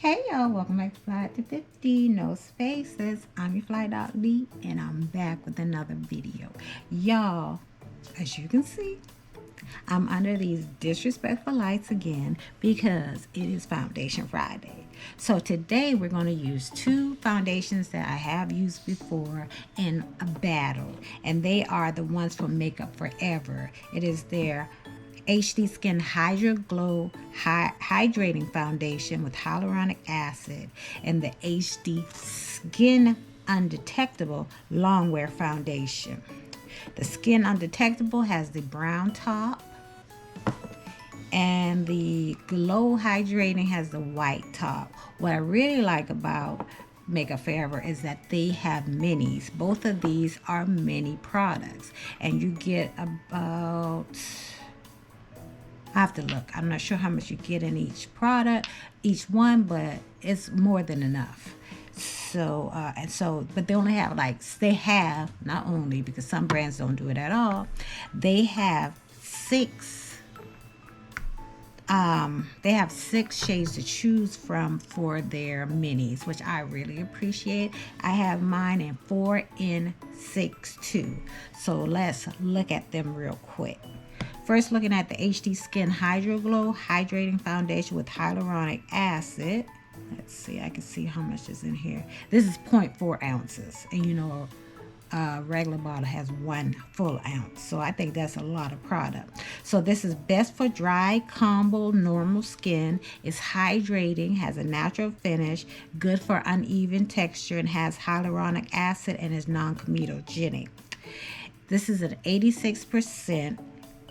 Hey y'all, welcome back to FlyafterFifty, no spaces. I'm your Fly Dog D, and I'm back with another video. Y'all, as you can see, I'm under these disrespectful lights again because it is Foundation Friday. So today we're going to use two foundations that I have used before in a battle, and they are the ones from Makeup Forever. It is their HD Skin Hydra Glow Hydrating Foundation with hyaluronic acid and the HD Skin Undetectable Longwear Foundation. The Skin Undetectable has the brown top and the Glow Hydrating has the white top. What I really like about Makeup Forever is that they have minis. Both of these are mini products, and you get about, I have to look. I'm not sure how much you get in each product, each one, but it's more than enough. So, but they only have not only, because some brands don't do it at all, they have six shades to choose from for their minis, which I really appreciate. I have mine in 4 in 6 too. So let's look at them real quick. First, looking at the HD Skin Hydra Glow Hydrating Foundation with hyaluronic acid. Let's see, I can see how much is in here. This is 0.4 ounces, and you know, a regular bottle has 1 full ounce, so I think that's a lot of product. So this is best for dry, combo, normal skin. It's hydrating, has a natural finish, good for uneven texture, and has hyaluronic acid and is non-comedogenic. This is an 86%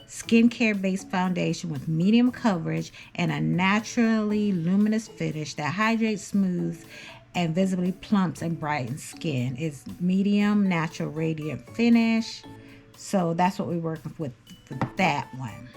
skincare-based foundation with medium coverage and a naturally luminous finish that hydrates, smooths, and visibly plumps and brightens skin. It's medium, natural, radiant finish. So that's what we're working with that one.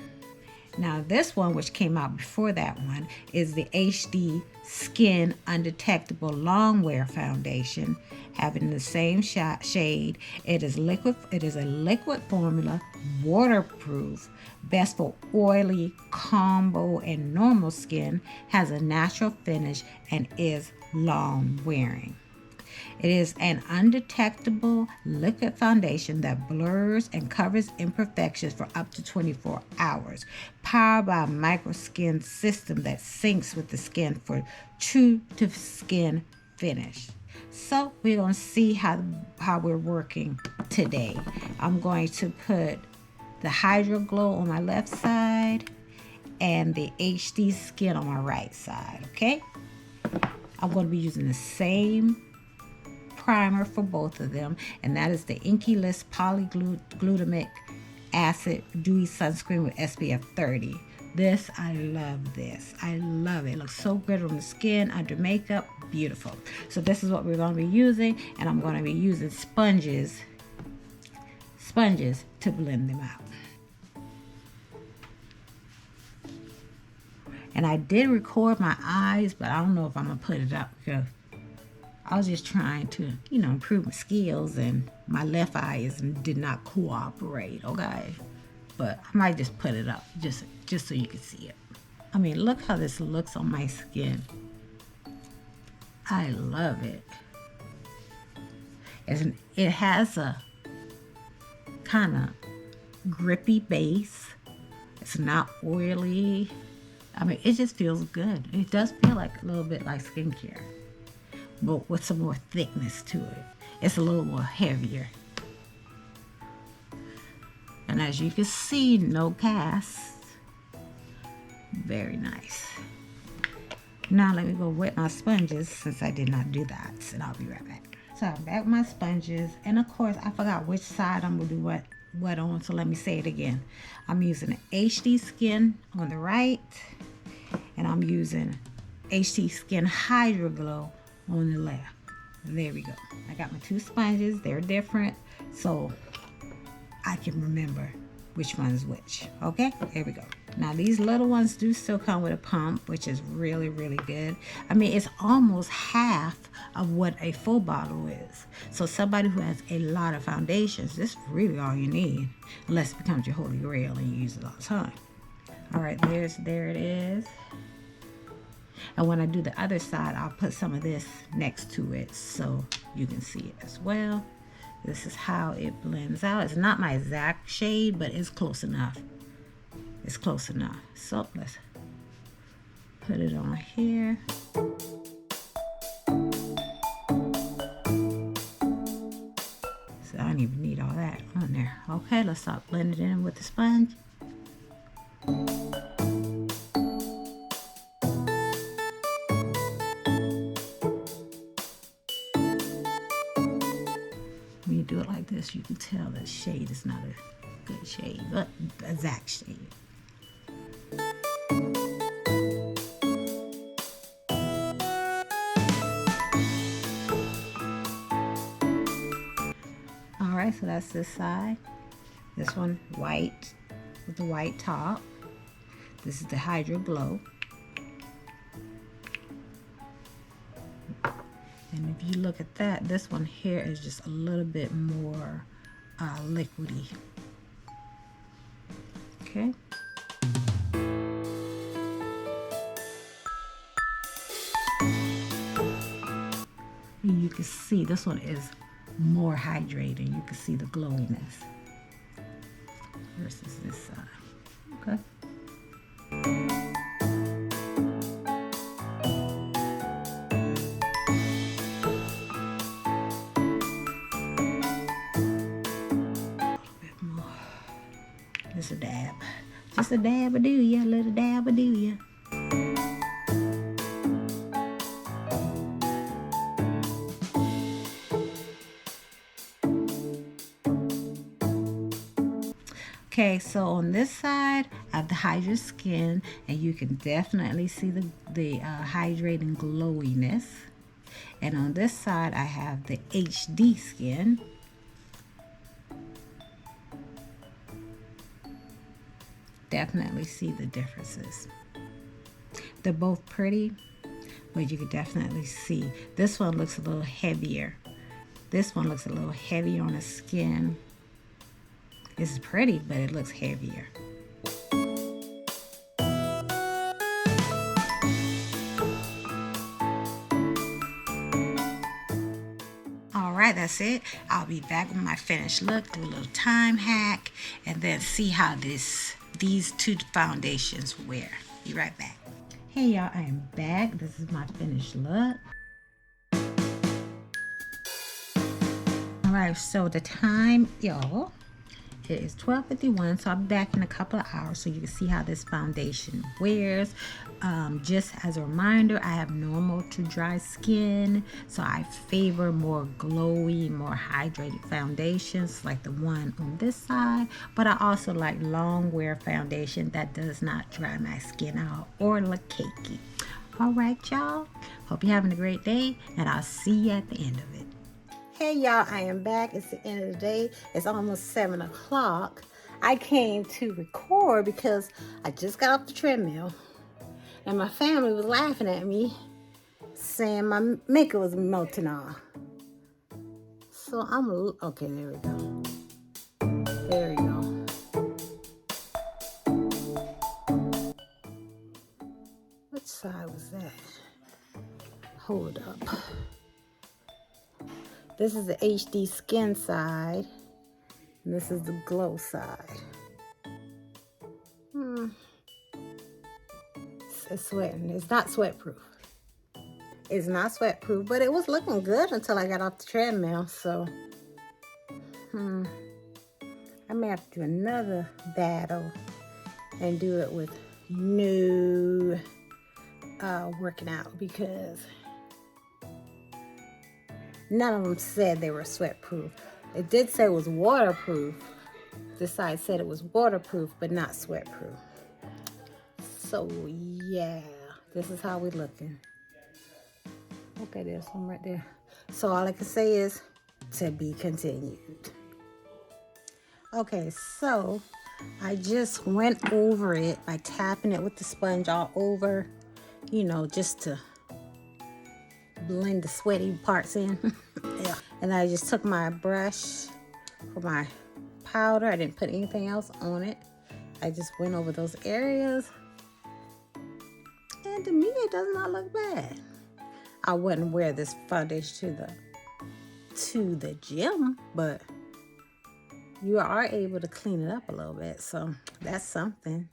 Now this one, which came out before that one, is the HD Skin Undetectable Longwear Foundation, having the same shade. It is liquid. It is a liquid formula, waterproof, best for oily, combo, and normal skin. Has a natural finish and is long wearing. It is an undetectable liquid foundation that blurs and covers imperfections for up to 24 hours. Powered by a microskin system that syncs with the skin for true to skin finish. So we're going to see how we're working today. I'm going to put the Hydra Glow on my left side and the HD Skin on my right side, okay? I'm going to be using the same primer for both of them, and that is the Inky List Polyglutamic Acid Dewy Sunscreen with SPF 30. This, I love this. I love it. It looks so good on the skin, under makeup, beautiful. So this is what we're going to be using, and I'm going to be using sponges to blend them out. And I did record my eyes, but I don't know if I'm going to put it up because I was just trying to, improve my skills, and my left eye did not cooperate, okay? But I might just put it up just so you can see it. I mean, look how this looks on my skin. I love it. It has a kind of grippy base. It's not oily. I mean, it just feels good. It does feel like a little bit like skincare, but with some more thickness to it. It's a little more heavier. And as you can see, no cast. Very nice. Now let me go wet my sponges since I did not do that, and I'll be right back. So I'm back with my sponges, and of course I forgot which side I'm gonna do what on, so let me say it again. I'm using the HD Skin on the right, and I'm using HD Skin Hydra Glow on the left. There we go. I got my two sponges. They're different, so I can remember which one's which. Okay, here we go. Now these little ones do still come with a pump, which is really, really good. I mean, it's almost half of what a full bottle is. So somebody who has a lot of foundations, this is really all you need, unless it becomes your holy grail and you use it all the time. All right, there it is. And when I do the other side, I'll put some of this next to it so you can see it as well. This is how it blends out. It's not my exact shade, but it's close enough. It's close enough. So let's put it on here. So I don't even need all that on there. Okay, let's start blending it in with the sponge. When you do it like this, you can tell the shade is not a good shade, but exact shade. Alright, so that's this side. This one white with the white top. This is the Hydra Glow. And if you look at that, this one here is just a little bit more liquidy. Okay. And you can see this one is more hydrated. You can see the glowiness versus this side. Okay. Just a dab. Just a dab of do ya, little dab of do ya. Okay, so on this side, I have the Hydra Skin, and you can definitely see the hydrating glowiness. And on this side, I have the HD Skin. Definitely see the differences. They're both pretty, but you can definitely see. This one looks a little heavier. This one looks a little heavier on the skin. It's pretty, but it looks heavier. Alright, that's it. I'll be back with my finished look, do a little time hack, and then see how these two foundations wear. Be right back. Hey y'all, I am back. This is my finished look. Alright, so the time, y'all, it is 12:51, so I'll be back in a couple of hours so you can see how this foundation wears. Just as a reminder, I have normal to dry skin, so I favor more glowy, more hydrated foundations like the one on this side, but I also like long wear foundation that does not dry my skin out or look cakey. Alright y'all, hope you're having a great day, and I'll see you at the end of it. Hey y'all, I am back. It's the end of the day. It's almost 7 o'clock. I came to record because I just got off the treadmill and my family was laughing at me saying my makeup was melting off. So okay, there we go. There we go. Which side was that? Hold up. This is the HD Skin side, and this is the Glow side. It's sweating. It's not sweat proof. It's not sweat proof, but it was looking good until I got off the treadmill, so I may have to do another battle and do it with no working out, because none of them said they were sweat proof. It did say it was waterproof. This side said it was waterproof, but not sweat proof. So yeah, this is how we're looking. Okay, there's some right there. So all I can say is to be continued. Okay, so I just went over it by tapping it with the sponge all over, you know, just to blend the sweaty parts in. Yeah. And I just took my brush for my powder. I didn't put anything else on it. I just went over those areas and to me, it does not look bad. I wouldn't wear this foundation to the gym, but you are able to clean it up a little bit, so that's something.